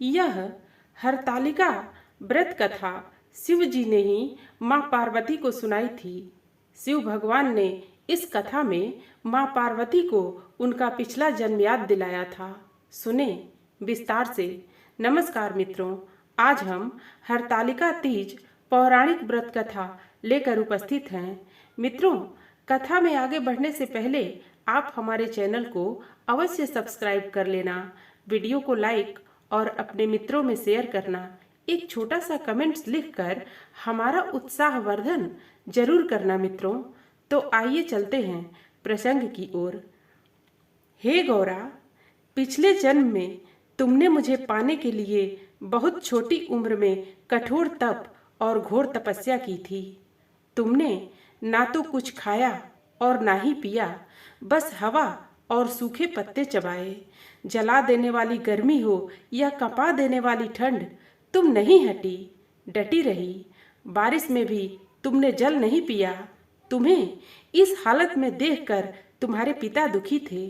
यह हरतालिका व्रत कथा शिव जी ने ही माँ पार्वती को सुनाई थी। शिव भगवान ने इस कथा में माँ पार्वती को उनका पिछला जन्म याद दिलाया था। सुने विस्तार से। नमस्कार मित्रों, आज हम हरतालिका तीज पौराणिक व्रत कथा लेकर उपस्थित हैं। मित्रों, कथा में आगे बढ़ने से पहले आप हमारे चैनल को अवश्य सब्सक्राइब कर लेना, वीडियो को लाइक और अपने मित्रों में शेयर करना, एक छोटा सा कमेंट्स लिखकर हमारा उत्साहवर्धन जरूर करना मित्रों। तो आइए चलते हैं प्रसंग की ओर। हे गौरा, पिछले जन्म में तुमने मुझे पाने के लिए बहुत छोटी उम्र में कठोर तप और घोर तपस्या की थी। तुमने ना तो कुछ खाया और ना ही पिया, बस हवा और सूखे पत्ते चबाए। जला देने वाली गर्मी हो या कपा देने वाली ठंड, तुम नहीं हटी, डटी रही। बारिश में भी तुमने जल नहीं पिया। तुम्हें इस हालत में देखकर तुम्हारे पिता दुखी थे।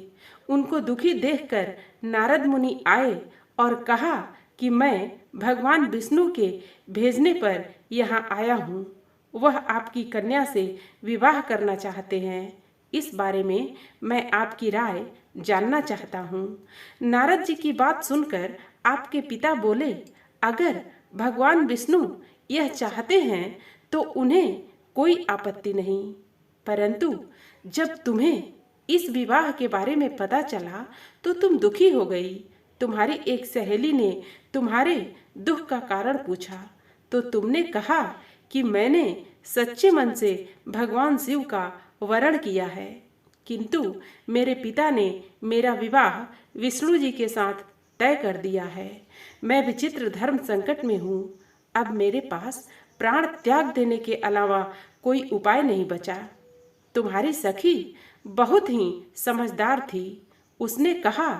उनको दुखी देखकर नारद मुनि आए और कहा कि मैं भगवान विष्णु के भेजने पर यहाँ आया हूँ। वह आपकी कन्या से विवाह करना चाहते हैं। इस बारे में मैं आपकी राय जानना चाहता हूँ। नारद जी की बात सुनकर आपके पिता बोले, अगर भगवान विष्णु यह चाहते हैं तो उन्हें कोई आपत्ति नहीं, परंतु जब तुम्हें इस विवाह के बारे में पता चला तो तुम दुखी हो गई। तुम्हारी एक सहेली ने तुम्हारे दुख का कारण पूछा तो तुमने कहा कि मैंने सच्चे मन से भगवान शिव का वरण किया है, किंतु मेरे पिता ने मेरा विवाह विष्णु जी के साथ तय कर दिया है। मैं विचित्र धर्म संकट में हूँ। अब मेरे पास प्राण त्याग देने के अलावा कोई उपाय नहीं बचा। तुम्हारी सखी बहुत ही समझदार थी। उसने कहा,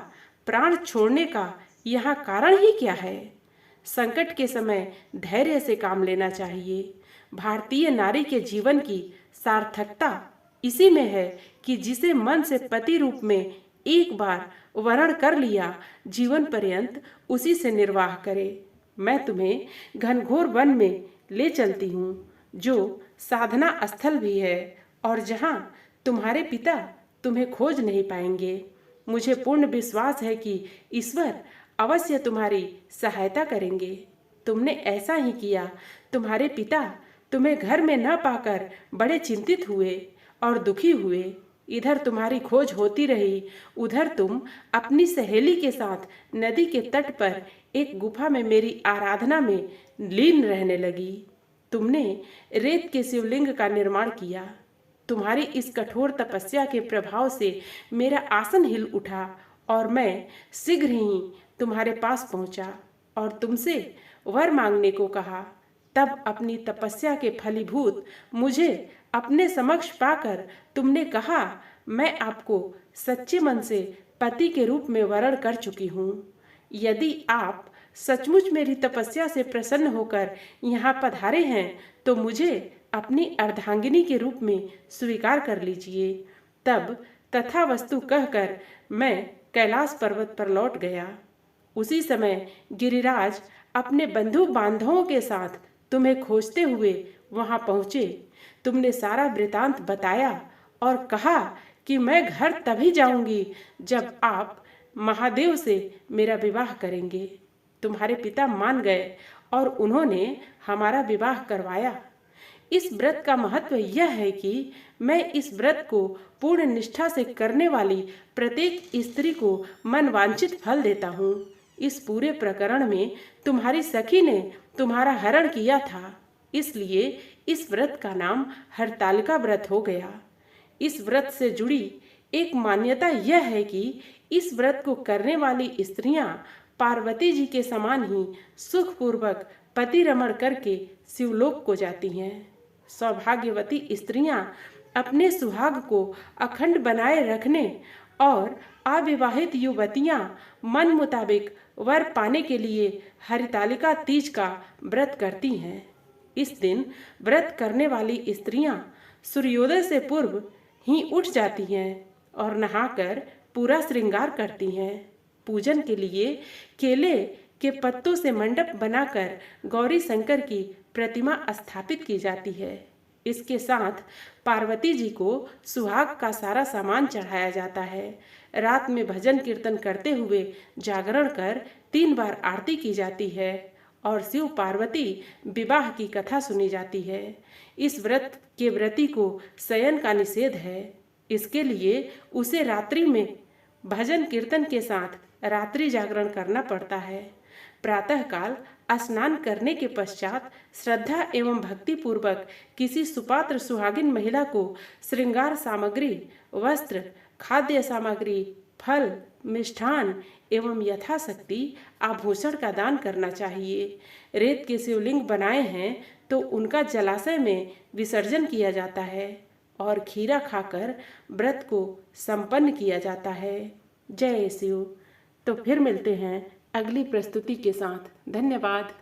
प्राण छोड़ने का यहाँ कारण ही क्या है? संकट के समय धैर्य से काम लेना चाहिए। भारतीय नारी के जीवन की सार्थकता इसी में है कि जिसे मन से पति रूप में एक बार वरण कर लिया, जीवन पर्यंत उसी से निर्वाह करे। मैं तुम्हें घनघोर वन में ले चलती हूँ, जो साधना स्थल भी है और जहाँ तुम्हारे पिता तुम्हें खोज नहीं पाएंगे। मुझे पूर्ण विश्वास है कि ईश्वर अवश्य तुम्हारी सहायता करेंगे। तुमने ऐसा ही किया। तुम्हारे पिता तुम्हें घर में न पाकर बड़े चिंतित हुए और दुखी हुए। इधर तुम्हारी खोज होती रही, उधर तुम अपनी सहेली के साथ नदी के तट पर एक गुफा में मेरी आराधना में लीन रहने लगी। तुमने रेत के शिवलिंग का निर्माण किया। तुम्हारी इस कठोर तपस्या के प्रभाव से मेरा आसन हिल उठा और मैं शीघ्र ही तुम्हारे पास पहुंचा और तुमसे वर मांगने को कहा। तब अपनी तपस्या के फलीभूत मुझे अपने समक्ष पाकर तुमने कहा, मैं आपको सच्चे मन से पति के रूप में वरण कर चुकी हूँ। यदि आप सचमुच मेरी तपस्या से प्रसन्न होकर यहाँ पधारे हैं तो मुझे अपनी अर्धांगिनी के रूप में स्वीकार कर लीजिए। तब तथा वस्तु कहकर मैं कैलाश पर्वत पर लौट गया। उसी समय गिरिराज अपने बंधु बांधवों के साथ तुम्हें खोजते हुए वहां पहुंचे। तुमने सारा वृतांत बताया और कहा कि मैं घर तभी जाऊंगी जब आप महादेव से मेरा विवाह करेंगे। तुम्हारे पिता मान गए और उन्होंने हमारा विवाह करवाया। इस व्रत का महत्व यह है कि मैं इस व्रत को पूर्ण निष्ठा से करने वाली प्रत्येक स्त्री को मनवांछित फल देता हूँ। इस पूरे प्रकरण में तुम्हारी सखी ने तुम्हारा हरण किया था, इसलिए इस व्रत का नाम हरतालिका व्रत हो गया। इस व्रत से जुड़ी एक मान्यता यह है कि इस व्रत को करने वाली स्त्रियां पार्वती जी के समान ही सुखपूर्वक पति रमण करके शिवलोक को जाती हैं। सौभाग्यवती स्त्रियां अपने सुहाग को अखंड बनाए रखने और अविवाहित युवतियां मन मुताबिक वर पाने के लिए हरतालिका तीज का व्रत करती हैं। इस दिन व्रत करने वाली स्त्रियां सूर्योदय से पूर्व ही उठ जाती हैं और नहाकर पूरा श्रृंगार करती हैं। पूजन के लिए केले के पत्तों से मंडप बनाकर गौरी शंकर की प्रतिमा स्थापित की जाती है। इसके साथ पार्वती जी को सुहाग का सारा सामान चढ़ाया जाता है। रात में भजन कीर्तन करते हुए जागरण कर 3 बार आरती की जाती है और शिव पार्वती विवाह की कथा सुनी जाती है। इस व्रत के व्रती को शयन का निषेध है। इसके लिए उसे रात्रि में भजन कीर्तन के साथ रात्रि जागरण करना पड़ता है। प्रातःकाल स्नान करने के पश्चात श्रद्धा एवं भक्ति पूर्वक किसी सुपात्र सुहागिन महिला को श्रृंगार सामग्री, वस्त्र, खाद्य सामग्री, फल, मिष्ठान एवं यथाशक्ति आभूषण का दान करना चाहिए। रेत के शिवलिंग बनाए हैं तो उनका जलाशय में विसर्जन किया जाता है और खीरा खाकर व्रत को संपन्न किया जाता है। जय शिव। तो फिर मिलते हैं अगली प्रस्तुति के साथ। धन्यवाद।